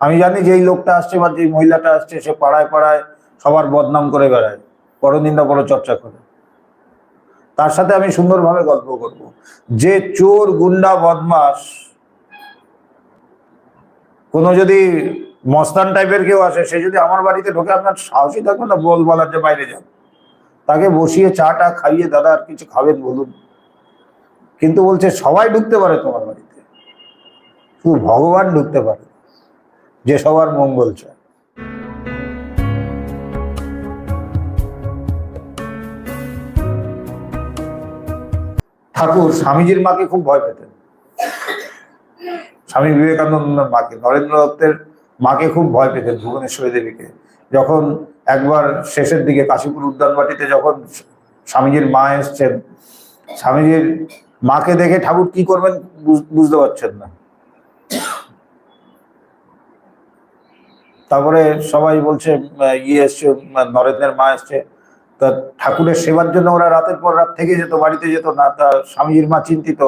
আমি জানি যে এই লোকটা আসছে বা যে মহিলাটা আসছে সে পাড়ায় পাড়ায় সবার বদনাম করে বেড়ায়, পরনিন্দা চর্চা করে। তার সাথে আমি সুন্দরভাবে গল্প করব। যে চোর গুন্ডা বদমাস, কোনো যদি মস্তান টাইপের কেউ আসে, সে যদি আমার বাড়িতে ঢোকে, আপনার সাহসই থাকবে না বলার যে বাইরে যান। তাকে বসিয়ে চাটা খাইয়ে, দাদা আর কিছু খাবেন বলুন। কিন্তু বলছে সবাই ঢুকতে পারে তোমার বাড়িতে, শুধু ভগবান ঢুকতে পারে, যে সবার মঙ্গল চায়। ঠাকুর স্বামীজির মাকে খুব ভয় পেতেন। স্বামী বিবেকানন্দের মাকে, নরেন্দ্র দত্তের মাকে খুব ভয় পেতেন, ভুবনেশ্বরী দেবীকে। যখন একবার শেষের দিকে কাশীপুর উদ্যানবাটিতে যখন স্বামীজির মা এসছেন, স্বামীজির মাকে দেখে ঠাকুর কি করবেন বুঝতে পারছেন না। তারপরে সবাই বলছে ইয়ে এসছে, নরেন্দ্রের মা এসছে। তা ঠাকুরের সেবার জন্য ওরা রাতের পর রাত থেকে যেত, বাড়িতে যেত না। তা স্বামীজির মা চিন্তিত,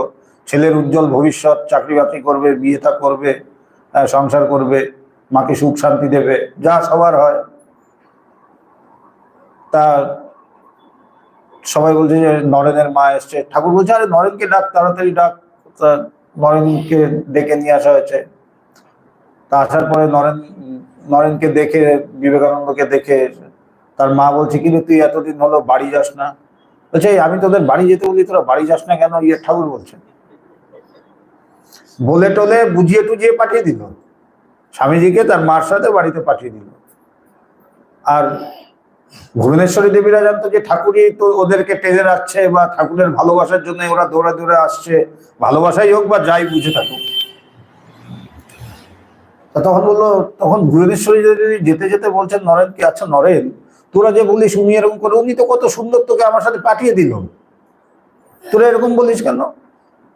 ছেলের উজ্জ্বল ভবিষ্যৎ, চাকরি বাকরি করবে, বিয়ে থা করবে, সংসার করবে, মাকে সুখ শান্তি দেবে, যা সবার হয়। তা সবাই বলছে যে নরেনের মা এসছে। ঠাকুর বলছে আরে নরেনকে ডাক, তাড়াতাড়ি ডাক। তা নরেনকে ডেকে নিয়ে আসা হয়েছে। তা আসার পরে নরেনকে দেখে, বিবেকানন্দকে দেখে তার মা বলছে কিন্তু তুই এতদিন হলো বাড়ি যাস না। বলছে আমি তোদের বাড়ি যেতে বলি, তোরা বাড়ি যাস না কেন? ইয়ে ঠাকুর বলছেন। বলে টলে বুঝিয়ে টুজিয়ে পাঠিয়ে দিল স্বামীজিকে, তার মার সাথে বাড়িতে পাঠিয়ে দিল। আর ভুবনেশ্বরী দেবীরা জানতো যে ঠাকুরই তো ওদেরকে টেনে রাখছে, বা ঠাকুরের ভালোবাসার জন্য ওরা দৌড়ে দৌড়ে আসছে, ভালোবাসাই হোক বা যাই বুঝে থাকুক। তখন বললো, তখন ভুবনেশ্বরী দেবী যেতে যেতে বলছেন নরেনকে, আচ্ছা নরেন, তোরা যে বলিস উনি এরকম করে, উনি তো কত সুন্দর, তোকে আমার সাথে পাঠিয়ে দিল, তোরা এরকম বলিস কেন?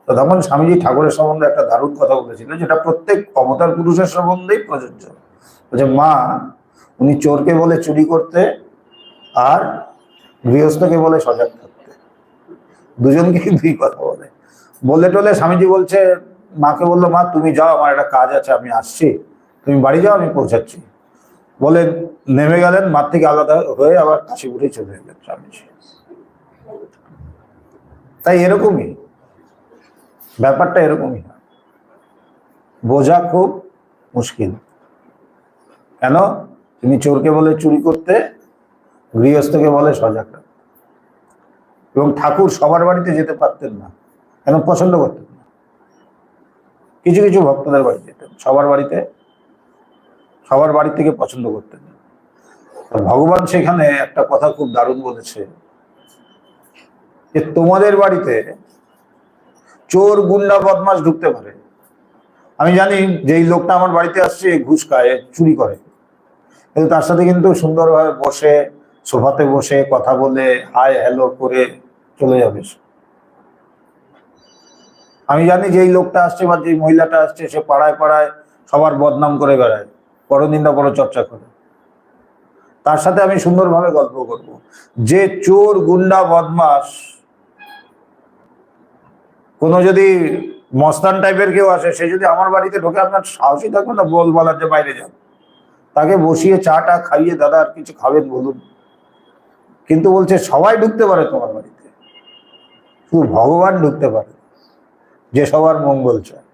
তখন স্বামীজি ঠাকুরের সম্বন্ধে একটা দারুণ কথা বলেছিল, যেটা প্রত্যেক অবতার পুরুষের সম্বন্ধেই প্রযোজ্য। বলছে মা, উনি চোরকে বলে চুরি করতে, আর গৃহস্থকে বলে সজাগ থাকতে, দুজনকেই দুই কথা বলে। বলে টলে স্বামীজি বলছে, মাকে বললো মা তুমি যাও, আমার একটা কাজ আছে, আমি আসছি, তুমি বাড়ি যাও, আমি পৌঁছাচ্ছি। বলে নেমে গেলেন, মার থেকে আলাদা হয়ে আবার কাশীপুরে চলে গেলেন স্বামীজি। তাই এরকমই ব্যাপারটা, এরকমই হয়। বোঝা খুব মুশকিল। কেন? তিনি চোরকে বলে চুরি করতে, গৃহস্থকে বলে সজাগ রাখতে। এবং ঠাকুর সবার বাড়িতে যেতে পারতেন না, কেন? পছন্দ করতেন না। কিছু কিছু ভক্তদের বাড়ি যেতেন, সবার বাড়ি থেকে পছন্দ করতেন না। ভগবান সেখানে একটা কথা খুব দারুণ বলেছে, যে তোমাদের বাড়িতে চোর গুন্ডা বদমাস ঢুকতে পারে। আমি জানি যে এই লোকটা আমার বাড়িতে আসছে, ঘুষ খায়, চুরি করে, কিন্তু তার সাথে কিন্তু সুন্দরভাবে বসে, সোফাতে বসে কথা বলে, হাই হ্যালো করে চলে যাবে। আমি জানি যে এই লোকটা আসছে বা যে মহিলাটা আসছে, সে পাড়ায় পাড়ায় সবার বদনাম করে বেড়ায়, পরনিন্দা চর্চা করে। তার সাথে আমি সুন্দরভাবে গল্প করব। যে চোর গুন্ডা বদমাস, কোনো যদি মস্তান টাইপের কেউ আসে, সে যদি আমার বাড়িতে ঢোকে, আপনার সাহসই থাকবে না বলার যে বাইরে যান। তাকে বসিয়ে চাটা খাইয়ে, দাদা আর কিছু খাবেন বলুন। কিন্তু বলছে সবাই ঢুকতে পারে তোমার বাড়িতে, শুধু ভগবান ঢুকতে পারে, যে সবার মঙ্গল চায়,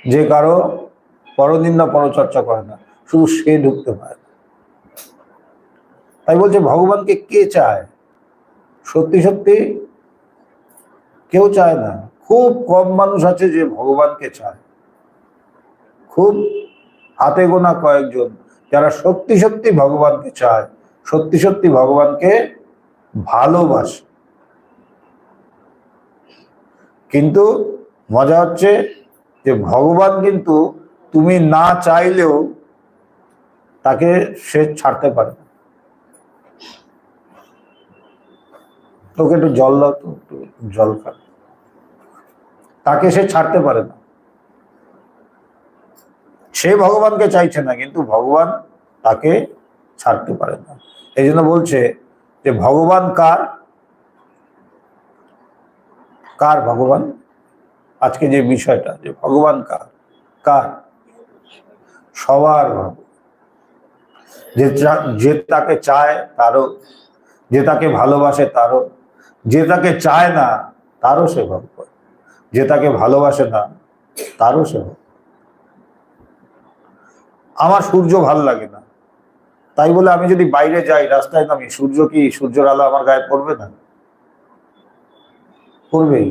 যে কারো পরনিন্দা পরচর্চা করে না, শুধু সে ঢুকতে পারে। তাই বলছে ভগবানকে কে চায়? সত্যি সত্যি কেউ চায় না। খুব কম মানুষ আছে যে ভগবানকে চায়, খুব হাতে গোনা কয়েকজন যারা সত্যি সত্যি ভগবানকে চায়, সত্যি সত্যি ভগবানকে ভালোবাসে। কিন্তু মজা হচ্ছে যে ভগবান কিন্তু তুমি না চাইলেও তাকে সে ছাড়তে পারে। তোকে একটু জল দাও তো, একটু জল খা। তাকে সে ছাড়তে পারে না। সে ভগবানকে চাইছে না, কিন্তু ভগবান তাকে ছাড়তে পারে না। এই জন্য বলছে যে ভগবান কার? কার ভগবান? আজকে যে বিষয়টা, যে ভগবান কার? কার? সবার ভালো। যে তাকে চায় তারও, যে তাকে ভালোবাসে তারও, যে তাকে চায় না তারও সে ভালো করে, যে তাকে ভালোবাসে না তারও সে ভালো। আমার সূর্য ভাল লাগে না, তাই বলে আমি যদি বাইরে যাই, রাস্তায় নামি, সূর্যের আলো আমার গায়ে পড়বে না? পড়বেই।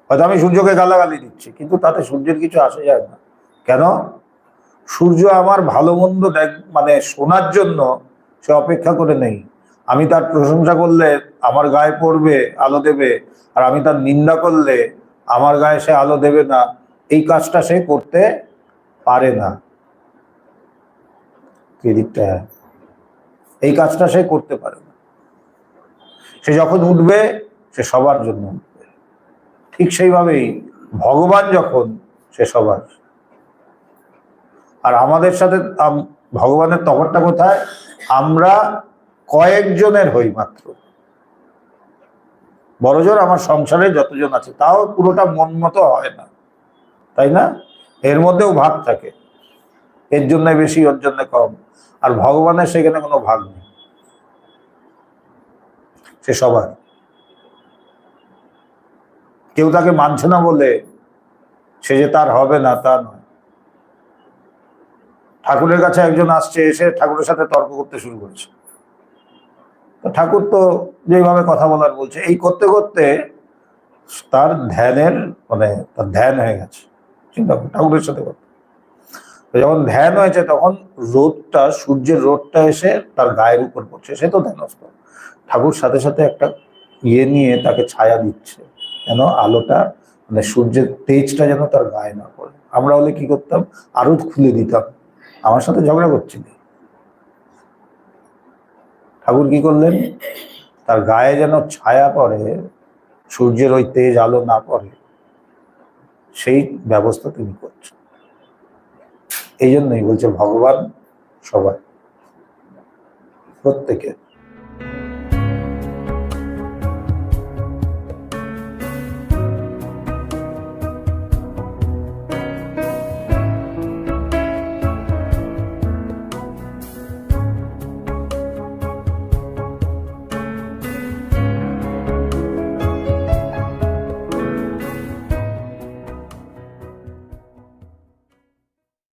হয়তো আমি সূর্যকে গালাগালি দিচ্ছি, কিন্তু তাতে সূর্যের কিছু আসে যায় না। কেন? সূর্য আমার ভালো মন্দ মানে শোনার জন্য সে অপেক্ষা করে নেই। আমি তার প্রশংসা করলে আমার গায়ে পড়বে, আলো দেবে, আর আমি তার নিন্দা করলে আমার গায়ে সে আলো দেবে না, এই কাজটা সে করতে পারে না। দিকটা, এই কাজটা সে করতে পারে না। সে যখন উঠবে সে সবার জন্য উঠবে। ঠিক সেইভাবেই ভগবান যখন, সে সবার। আর আমাদের সাথে ভগবানের তফাৎটা কোথায়? আমরা কয়েকজনের হই মাত্র। বড়জোর আমার সংসারে যতজন আছে, তাও পুরোটা মন মতো হয় না, তাই না? এর মধ্যেও ভাগ থাকে, এর জন্য বেশি, ওর জন্য কম। আর ভগবানের সেখানে কোনো ভাগ নেই, সে সবার। কেউ তাকে মানছে না বলে সে যে তার হবে না তা নয়। ঠাকুরের কাছে একজন আসছে, এসে ঠাকুরের সাথে তর্ক করতে শুরু করছে। ঠাকুর তো যেভাবে কথা বলার বলছে, এই করতে করতে তার ধ্যানের মানে তার ধ্যান হয়ে গেছে। চিন্তা করো, ঠাকুরের সাথে কথা। যখন ধ্যান হয়েছে তখন রোদটা, সূর্যের রোদটা এসে তার গায়ের উপর পড়ছে, সে তো ধ্যানস্থ। ঠাকুর সাথে সাথে একটা নিয়ে তাকে ছায়া দিচ্ছে, যেন আলোটা মানে সূর্যের তেজটা যেন তার গায়ে না পড়ে। আমরা হলে কি করতাম? আরো খুলে দিতাম, আমার সাথে ঝগড়া করছিলি। ঠাকুর কি করলেন? তার গায়ে যেন ছায়া পড়ে, সূর্যের ওই তেজ আলো না পড়ে, সেই ব্যবস্থা তিনি করছেন। এই জন্যই বলছে ভগবান সবাই, প্রত্যেকের।